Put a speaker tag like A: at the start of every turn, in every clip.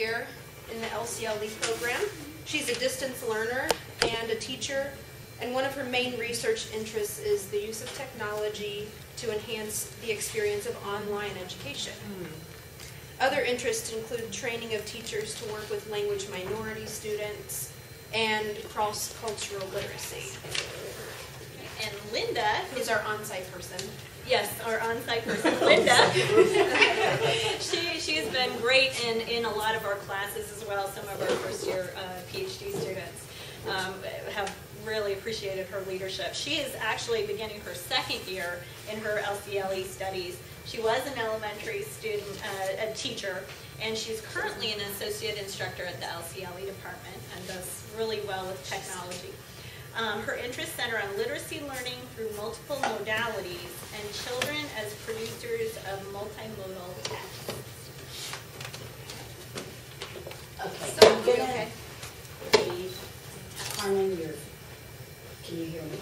A: Here in the LCLE program. She's a distance learner and a teacher, and one of her main research interests is the use of technology to enhance the experience of online education. Other interests include training of teachers to work with language minority students and cross-cultural literacy.
B: And Linda
A: is our on-site person.
B: Yes, our on-site person, Linda. She's been great in a lot of our classes as well. Some of our first-year Ph.D. students have really appreciated her leadership. She is actually beginning her second year in her LCLE studies. She was an elementary student, a teacher, and she's currently an associate instructor at the LCLE department and does really well with technology. Her interests center on literacy learning through multiple modalities and children as producers of multimodal text.
C: Okay,
A: So,
C: I'm gonna
A: okay.
C: read. Carmen, can you hear me?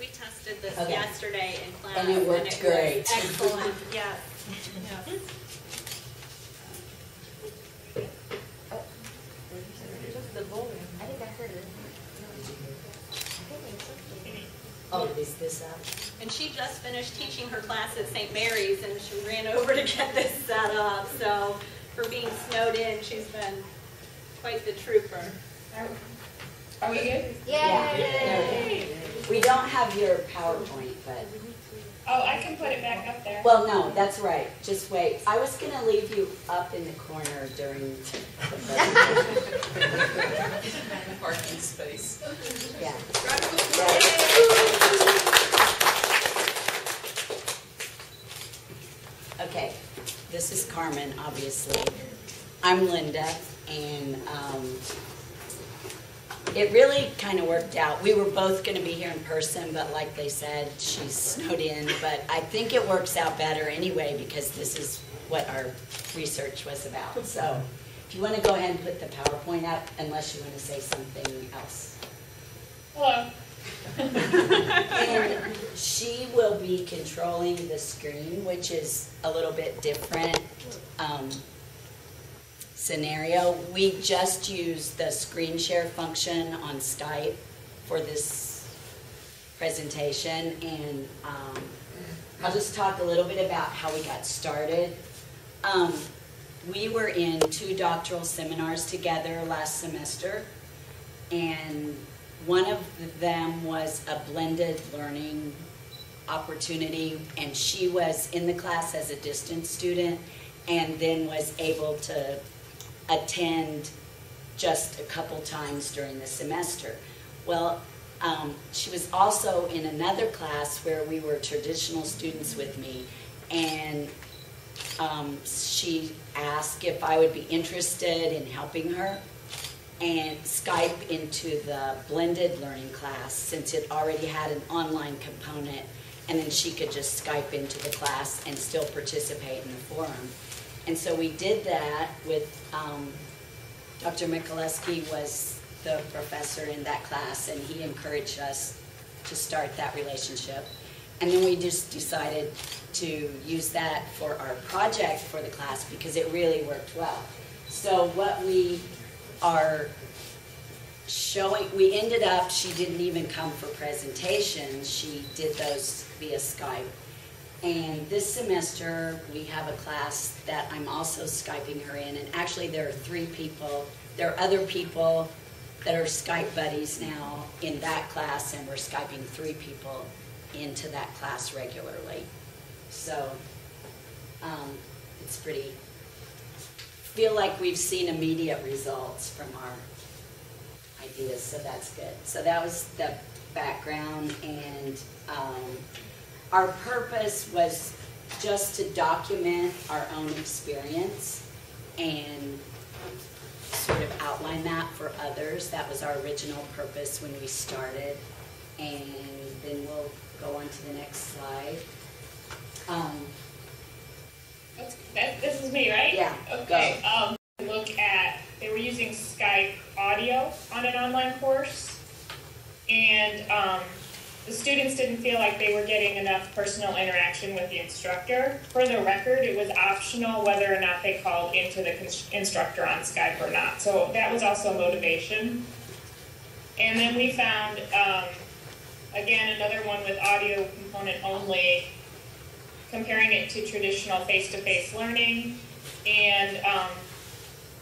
B: We tested this
C: Okay.
B: yesterday in class.
C: And it worked great.
B: Excellent, yes. Yes.
C: Oh, is this up?
B: And she just finished teaching her class at St. Mary's, and she ran over to get this set up. So for being snowed in, she's been quite the trooper.
D: Are we good?
C: Yeah. We don't have your PowerPoint, but...
D: Oh, I can put it back up there.
C: Well, no, that's right. Just wait. I was going to leave you up in the corner during the presentation.
E: Parking space.
C: Yeah. Okay, this is Carmen, obviously. I'm Linda, and it really kind of worked out. We were both going to be here in person, but like they said, she's snowed in. But I think it works out better anyway because this is what our research was about. So if you want to go ahead and put the PowerPoint up, unless you want to say something else.
D: Hello.
C: And she will be controlling the screen, which is a little bit different scenario. We just use the screen share function on Skype for this presentation, and I'll just talk a little bit about how we got started. We were in 2 doctoral seminars together last semester, and one of them was a blended learning opportunity, and she was in the class as a distance student and then was able to attend just a couple times during the semester. Well, she was also in another class where we were traditional students with me, and she asked if I would be interested in helping her and Skype into the blended learning class, since it already had an online component, and then she could just Skype into the class and still participate in the forum. And so we did that with Dr. Macharaschwili was the professor in that class, and he encouraged us to start that relationship. And then we just decided to use that for our project for the class because it really worked well. So what we are showing, we ended up, she didn't even come for presentations, she did those via Skype. And this semester we have a class that I'm also Skyping her in, and actually there are 3 people, there are other people that are Skype buddies now in that class, and we're Skyping 3 people into that class regularly. So it's pretty, feel like we've seen immediate results from our ideas, so that's good. So that was the background, and our purpose was just to document our own experience and sort of outline that for others. That was our original purpose when we started, and then we'll go on to the next slide.
D: This is me, right?
C: Yeah.
D: Okay. Look at, they were using Skype audio on an online course, and the students didn't feel like they were getting enough personal interaction with the instructor. For the record, it was optional whether or not they called into the instructor on Skype or not. So that was also motivation. And then we found, again, another one with audio component only, comparing it to traditional face-to-face learning, and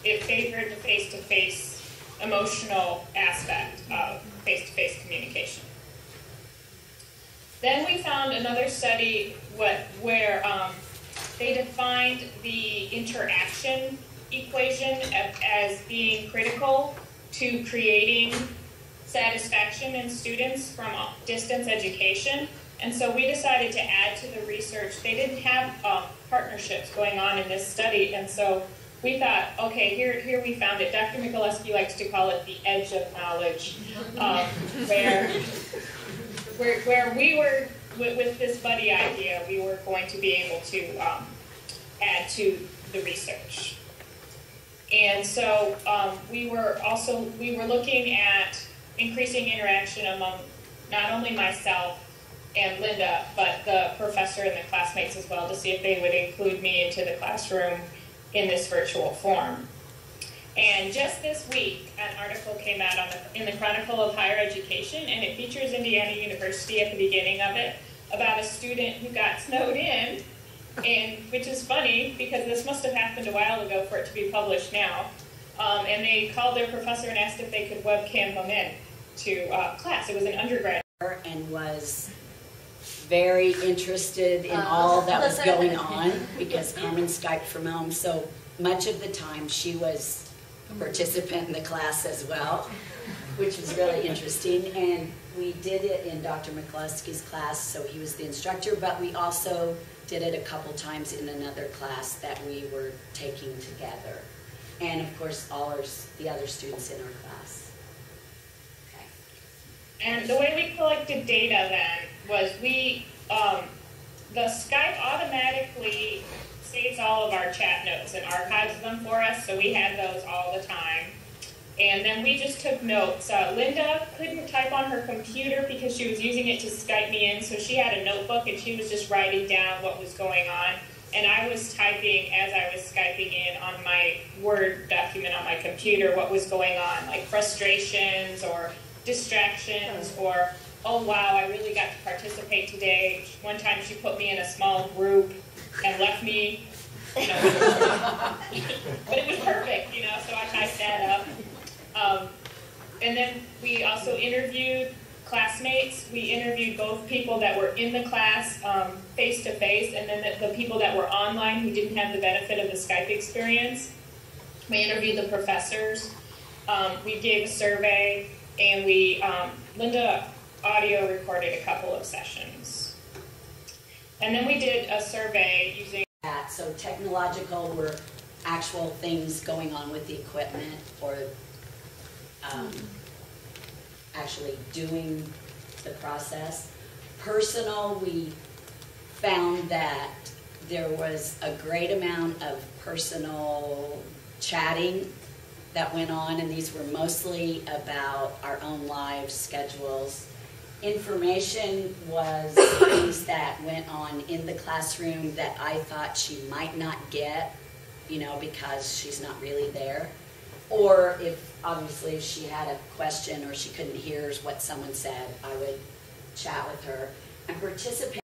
D: it favored the face-to-face emotional aspect of face-to-face communication. Then we found another study where they defined the interaction equation as being critical to creating satisfaction in students from distance education. And so we decided to add to the research. They didn't have partnerships going on in this study, and so we thought, okay, here we found it. Dr. Macharaschwili likes to call it the edge of knowledge, where we were, with this buddy idea, we were going to be able to add to the research. And so we were looking at increasing interaction among not only myself and Linda, but the professor and the classmates as well, to see if they would include me into the classroom in this virtual form. And just this week, an article came out in the Chronicle of Higher Education, and it features Indiana University at the beginning of it, about a student who got snowed in, and which is funny because this must have happened a while ago for it to be published now. And they called their professor and asked if they could webcam him in to class. It was an undergrad.
C: And was very interested in all that was going on because Carmen Skyped from home, so much of the time she was a participant in the class as well, which was really interesting. And we did it in Dr. Macharaschwili's class, so he was the instructor, but we also did it a couple times in another class that we were taking together. And of course, the other students in our class. Okay.
D: And the way we collected data then was the Skype automatically saves all of our chat notes and archives them for us, so we had those all the time. And then we just took notes. Linda couldn't type on her computer because she was using it to Skype me in, so she had a notebook and she was just writing down what was going on. And I was typing as I was Skyping in on my Word document on my computer what was going on, like frustrations or distractions or, oh wow, I really got to participate today. One time she put me in a small group and left me, but it was perfect, so I typed that up. And then we also interviewed classmates. We interviewed both people that were in the class face-to-face and then the people that were online who didn't have the benefit of the Skype experience. We interviewed the professors. We gave a survey, and Linda audio recorded a couple of sessions. And then we did a survey using
C: that. So technological were actual things going on with the equipment or actually doing the process. Personal, we found that there was a great amount of personal chatting that went on, and these were mostly about our own lives, schedules. Information was things that went on in the classroom that I thought she might not get, because she's not really there. Or obviously if she had a question or she couldn't hear what someone said, I would chat with her and participate.